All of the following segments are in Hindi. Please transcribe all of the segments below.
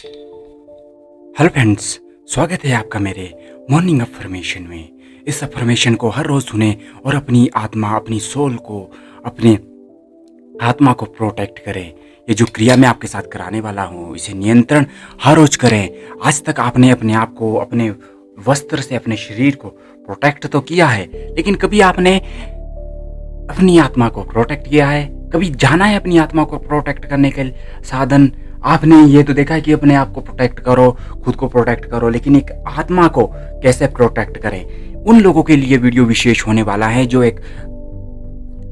हेलो फ्रेंड्स, स्वागत है आपका मेरे मॉर्निंग अफर्मेशन में। इस अफर्मेशन को हर रोज सुने और अपनी आत्मा, अपनी सोल को, अपने आत्मा को प्रोटेक्ट करें। ये जो क्रिया मैं आपके साथ कराने वाला हूँ, इसे नियंत्रण हर रोज करें। आज तक आपने अपने आप को, अपने वस्त्र से अपने शरीर को प्रोटेक्ट तो किया है, लेकिन कभी आपने अपनी आत्मा को प्रोटेक्ट किया है? कभी जाना है अपनी आत्मा को प्रोटेक्ट करने के साधन? आपने ये तो देखा है कि अपने आप को प्रोटेक्ट करो, खुद को प्रोटेक्ट करो, लेकिन एक आत्मा को कैसे प्रोटेक्ट करें? उन लोगों के लिए वीडियो विशेष होने वाला है जो एक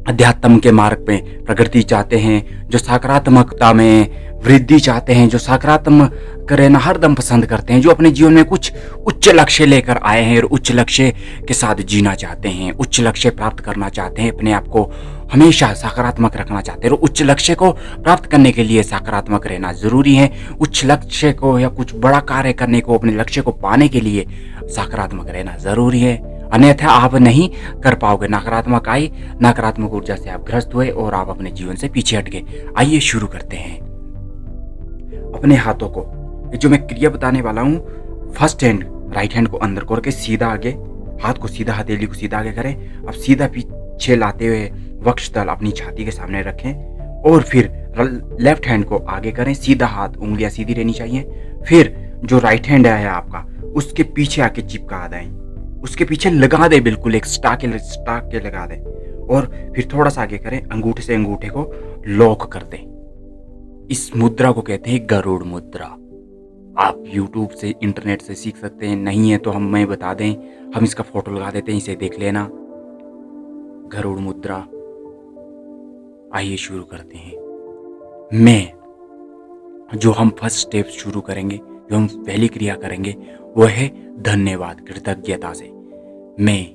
अध्यात्म के मार्ग में प्रगति चाहते हैं, जो सकारात्मकता में वृद्धि चाहते हैं, जो सकारात्मक रहना हरदम पसंद करते हैं, जो अपने जीवन में कुछ उच्च लक्ष्य लेकर आए हैं और उच्च लक्ष्य के साथ जीना चाहते हैं, उच्च लक्ष्य प्राप्त करना चाहते हैं, अपने आप को हमेशा सकारात्मक रखना चाहते हैं। और उच्च लक्ष्य को प्राप्त करने के लिए सकारात्मक रहना जरूरी है। उच्च लक्ष्य को या कुछ बड़ा कार्य करने को, अपने लक्ष्य को पाने के लिए सकारात्मक रहना जरूरी है, अन्यथा आप नहीं कर पाओगे। नकारात्मक आई, नकारात्मक ऊर्जा से आप ग्रस्त हुए और आप अपने जीवन से पीछे हट गए। आइए शुरू करते हैं। अपने हाथों को, जो मैं क्रिया बताने वाला हूँ, फर्स्ट हैंड, राइट हैंड को अंदर करके सीधा आगे, हाथ को सीधा, हथेली को सीधा आगे करें। अब सीधा पीछे लाते हुए वक्षस्थल अपनी छाती के सामने रखें और फिर लेफ्ट हैंड को आगे करें, सीधा हाथ, उंगलियां सीधी रहनी चाहिए। फिर जो राइट हैंड है आपका, उसके पीछे आके चिपका दें, उसके पीछे लगा दे, बिल्कुल एक स्टाक के लगा दे। और फिर थोड़ा सा आगे करें, अंगूठे से अंगूठे को लॉक कर दें। इस मुद्रा को कहते हैं गरुड़ मुद्रा। आप YouTube से, इंटरनेट से सीख सकते हैं, नहीं है तो मैं बता दें, हम इसका फोटो लगा देते हैं, इसे देख लेना। गरुड़ मुद्रा। आइए शुरू करते हैं। मैं, जो हम फर्स्ट स्टेप शुरू करेंगे, जो हम पहली क्रिया करेंगे, वह है धन्यवाद, कृतज्ञता से। मैं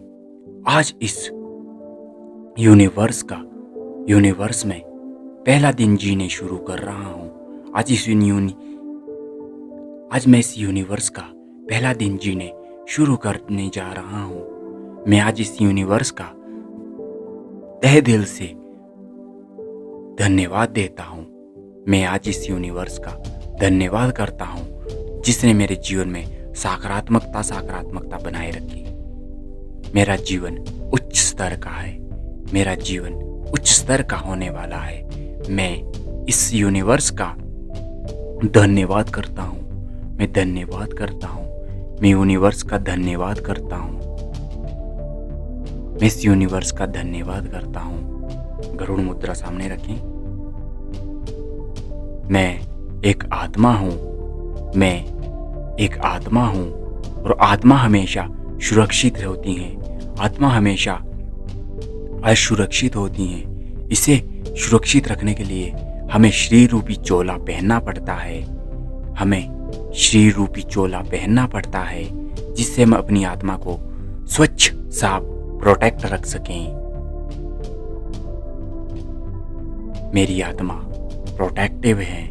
आज इस यूनिवर्स में पहला दिन जीने शुरू कर रहा हूं। आज मैं इस यूनिवर्स का पहला दिन जीने शुरू करने जा रहा हूं। मैं आज इस यूनिवर्स का तहे दिल से धन्यवाद देता हूं। मैं आज इस यूनिवर्स का धन्यवाद करता हूं, जिसने मेरे जीवन में सकारात्मकता बनाए रखी। मेरा जीवन उच्च स्तर का है, मेरा जीवन उच्च स्तर का होने वाला है। मैं इस यूनिवर्स का धन्यवाद करता हूं। मैं धन्यवाद करता हूं। मैं यूनिवर्स का धन्यवाद करता हूं। मैं इस यूनिवर्स का धन्यवाद करता हूं। गरुड़ मुद्रा सामने रखें। मैं एक आत्मा हूं। मैं एक आत्मा हूं और आत्मा हमेशा सुरक्षित होती हैं। आत्मा हमेशा असुरक्षित होती हैं। इसे सुरक्षित रखने के लिए हमें शरीर रूपी चोला पहनना पड़ता है। हमें शरीर रूपी चोला पहनना पड़ता है, जिससे हम अपनी आत्मा को स्वच्छ, साफ, प्रोटेक्ट रख सकें। मेरी आत्मा प्रोटेक्टिव है।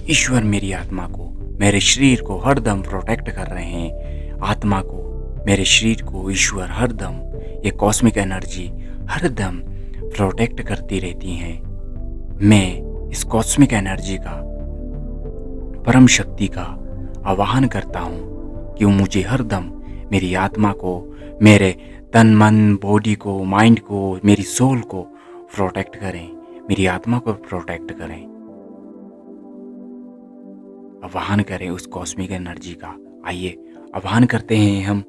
ईश्वर मेरी आत्मा को, मेरे शरीर को हरदम प्रोटेक्ट कर रहे हैं। आत्मा को, मेरे शरीर को ईश्वर हरदम, ये कॉस्मिक एनर्जी हरदम प्रोटेक्ट करती रहती हैं। मैं इस कॉस्मिक एनर्जी का, परम शक्ति का आवाहन करता हूँ कि वो मुझे हरदम, मेरी आत्मा को, मेरे तन, मन, बॉडी को, माइंड को, मेरी सोल को प्रोटेक्ट करें, मेरी आत्मा को प्रोटेक्ट करें। आवाहन करें उस कॉस्मिक एनर्जी का। आइए आवाहन करते हैं हम।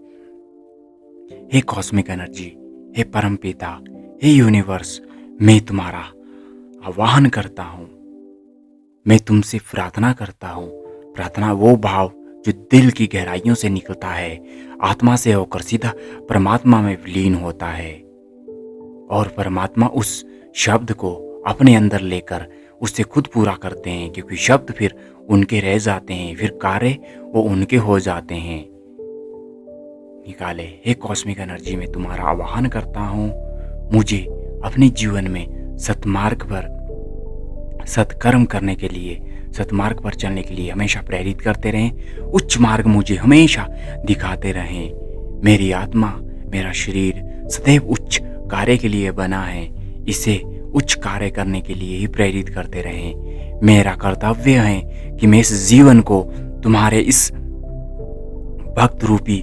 हे कॉस्मिक एनर्जी, हे परम पिता, हे यूनिवर्स, मैं तुम्हारा आवाहन करता हूँ। मैं तुमसे प्रार्थना करता हूँ। प्रार्थना वो भाव जो दिल की गहराइयों से निकलता है, आत्मा से होकर सीधा परमात्मा में विलीन होता है, और परमात्मा उस शब्द को अपने अंदर लेकर उससे खुद पूरा करते हैं, क्योंकि शब्द फिर उनके रह जाते हैं, फिर कार्य वो उनके हो जाते हैं। निकाले। हे कॉस्मिक एनर्जी, मैं तुम्हारा आवाहन करता हूँ। मुझे अपने जीवन में सतमार्ग पर, सत्कर्म करने के लिए, सतमार्ग पर चलने के लिए हमेशा प्रेरित करते रहें। उच्च मार्ग मुझे हमेशा दिखाते रहें। मेरी आत्मा, मेरा शरीर सदैव उच्च कार्य के लिए बना है। इसे उच्च कार्य करने के लिए ही प्रेरित करते रहें। मेरा कर्तव्य है कि कि मैं इस जीवन को तुम्हारे इस भक्त रूपी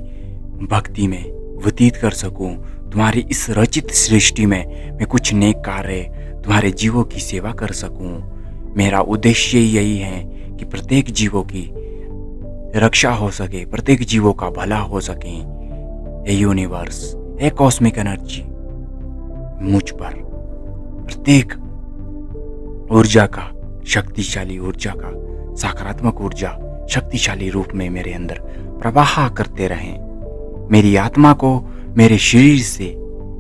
भक्ति में व्यतीत कर सकूं। तुम्हारी इस रचित सृष्टि में मैं कुछ नेक कार्य तुम्हारे जीवों की सेवा कर सकूं। मेरा उद्देश्य यही है कि प्रत्येक जीवों की रक्षा हो सके, प्रत्येक जीवों का भला हो सके। ये यूनिवर्स, ये कॉस्मिक एनर्जी मुझ पर प्रत्येक ऊर्जा का, शक्तिशाली ऊर्जा का, सकारात्मक ऊर्जा शक्तिशाली रूप में मेरे अंदर प्रवाह करते रहें। मेरी आत्मा को मेरे शरीर से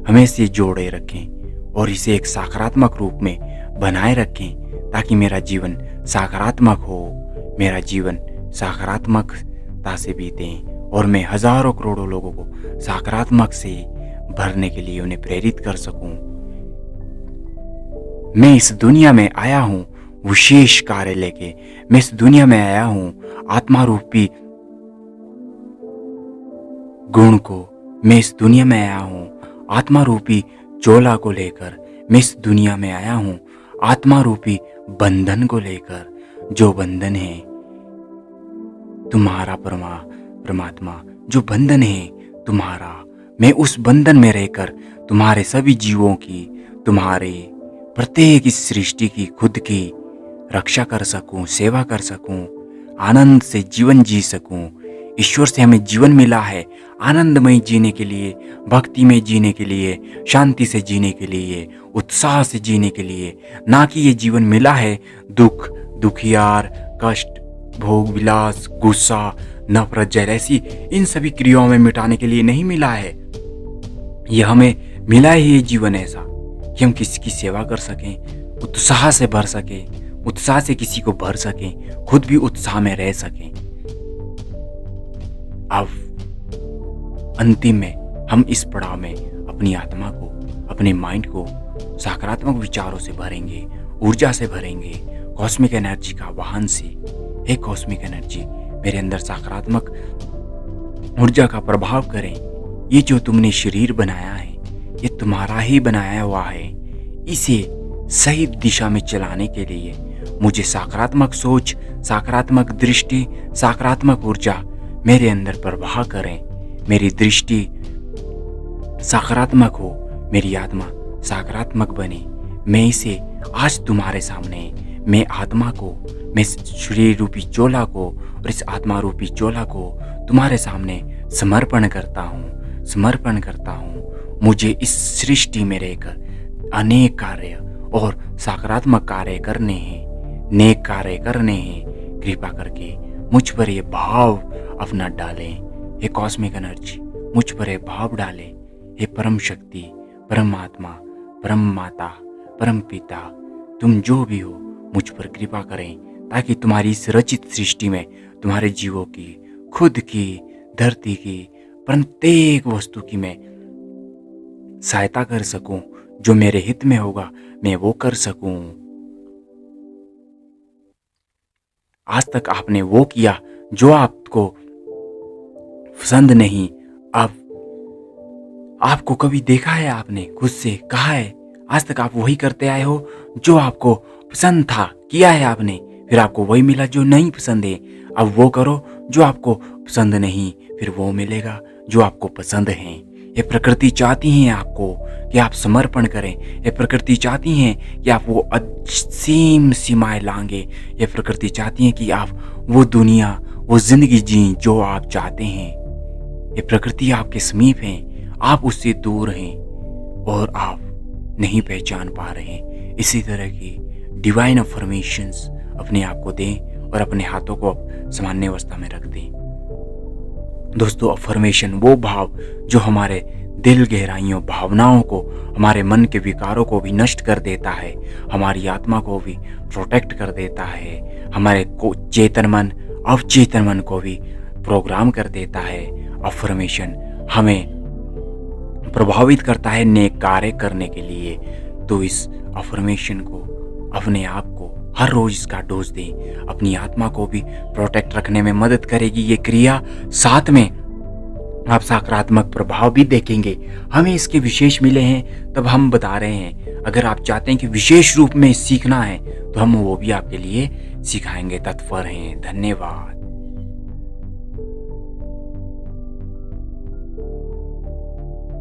हमेशा जोड़े रखें और इसे एक सकारात्मक रूप में बनाए रखें ताकि मेरा जीवन सकारात्मक हो, मेरा जीवन सकारात्मकता से बीते और मैं हजारों करोड़ों लोगों को सकारात्मक से भरने के लिए उन्हें प्रेरित कर सकूं। मैं इस दुनिया में आया हूं विशेष कार्य लेके। मैं इस दुनिया में आया हूं आत्मा रूपी गुण को, मैं इस दुनिया में आया हूं आत्मा रूपी चोला को लेकर। मैं इस दुनिया में आया हूं आत्मा रूपी बंधन को लेकर। जो बंधन है तुम्हारा परमात्मा, जो बंधन है तुम्हारा, मैं उस बंधन में रहकर तुम्हारे सभी जीवों की, तुम्हारे प्रत्येक इस सृष्टि की, खुद की रक्षा कर सकूं, सेवा कर सकूं, आनंद से जीवन जी सकूं। ईश्वर से हमें जीवन मिला है आनंदमय जीने के लिए, भक्ति में जीने के लिए, शांति से जीने के लिए, उत्साह से जीने के लिए, ना कि ये जीवन मिला है दुख, दुखियार, कष्ट, भोग विलास, गुस्सा, नफरत जैसी इन सभी क्रियाओं में मिटाने के लिए नहीं मिला है। यह हमें मिला है ये जीवन ऐसा कि हम किसी की सेवा कर सकें, उत्साह से भर सकें, उत्साह से किसी को भर सकें, खुद भी उत्साह में रह सकें। अब अंतिम में हम इस पड़ाव में अपनी आत्मा को, अपने माइंड को सकारात्मक विचारों से भरेंगे, ऊर्जा से भरेंगे, कॉस्मिक एनर्जी का वाहन से। हे कॉस्मिक एनर्जी, मेरे अंदर सकारात्मक ऊर्जा का प्रभाव करें। ये जो तुमने शरीर बनाया है ये तुम्हारा ही बनाया हुआ है। इसे सही दिशा में चलाने के लिए मुझे सकारात्मक सोच, सकारात्मक दृष्टि, सकारात्मक ऊर्जा मेरे अंदर प्रवाह करें। मेरी दृष्टि सकारात्मक हो, मेरी आत्मा सकारात्मक बने। मैं इसे आज तुम्हारे सामने, मैं आत्मा को, मैं शरीर रूपी चोला को और इस आत्मा रूपी चोला को तुम्हारे सामने समर्पण करता हूँ। मुझे इस सृष्टि में रहकर अनेक कार्य और सकारात्मक कार्य करने हैं, नेक कार्य करने हैं। कृपा करके मुझ पर ये भाव अपना डालें। ये कॉस्मिक एनर्जी मुझ पर ये भाव डाले। ये परम शक्ति, परम आत्मा, परम माता, परम पिता, तुम जो भी हो मुझ पर कृपा करें ताकि तुम्हारी इस रचित सृष्टि में तुम्हारे जीवों की, खुद की, धरती की, प्रत्येक वस्तु की मैं सहायता कर सकूं। जो मेरे हित में होगा मैं वो कर सकूं। आज तक आपने वो किया जो आपको पसंद नहीं। अब आपको कभी देखा है, आपने खुद से कहा है, आज तक आप वही करते आए हो जो आपको पसंद था, किया है आपने, फिर आपको वही मिला जो नहीं पसंद है। अब वो करो जो आपको पसंद नहीं, फिर वो मिलेगा जो आपको पसंद है। ये प्रकृति चाहती है आपको कि आप समर्पण करें। ये प्रकृति चाहती हैं कि आप वो असीम सीमाएं लांगे। ये प्रकृति चाहती है कि आप वो दुनिया, वो जिंदगी जिएं जो आप चाहते हैं। ये प्रकृति आपके समीप है, आप उससे दूर हैं और आप नहीं पहचान पा रहे हैं। इसी तरह की डिवाइन अफर्मेशंस अपने आप को दें और अपने हाथों को सामान्य अवस्था में रख दें। दोस्तों, अफर्मेशन वो भाव जो हमारे दिल गहराइयों, भावनाओं को, हमारे मन के विकारों को भी नष्ट कर देता है, हमारी आत्मा को भी प्रोटेक्ट कर देता है, हमारे चेतन मन, अवचेतन मन को भी प्रोग्राम कर देता है। अफर्मेशन हमें प्रभावित करता है नेक कार्य करने के लिए। तो इस अफर्मेशन को, अपने आप को हर रोज इसका डोज दें। अपनी आत्मा को भी प्रोटेक्ट रखने में मदद करेगी ये क्रिया। साथ में आप सकारात्मक प्रभाव भी देखेंगे। हमें इसके विशेष मिले हैं तब हम बता रहे हैं। अगर आप चाहते हैं कि विशेष रूप में सीखना है तो हम वो भी आपके लिए सिखाएंगे तत्पर हैं। धन्यवाद।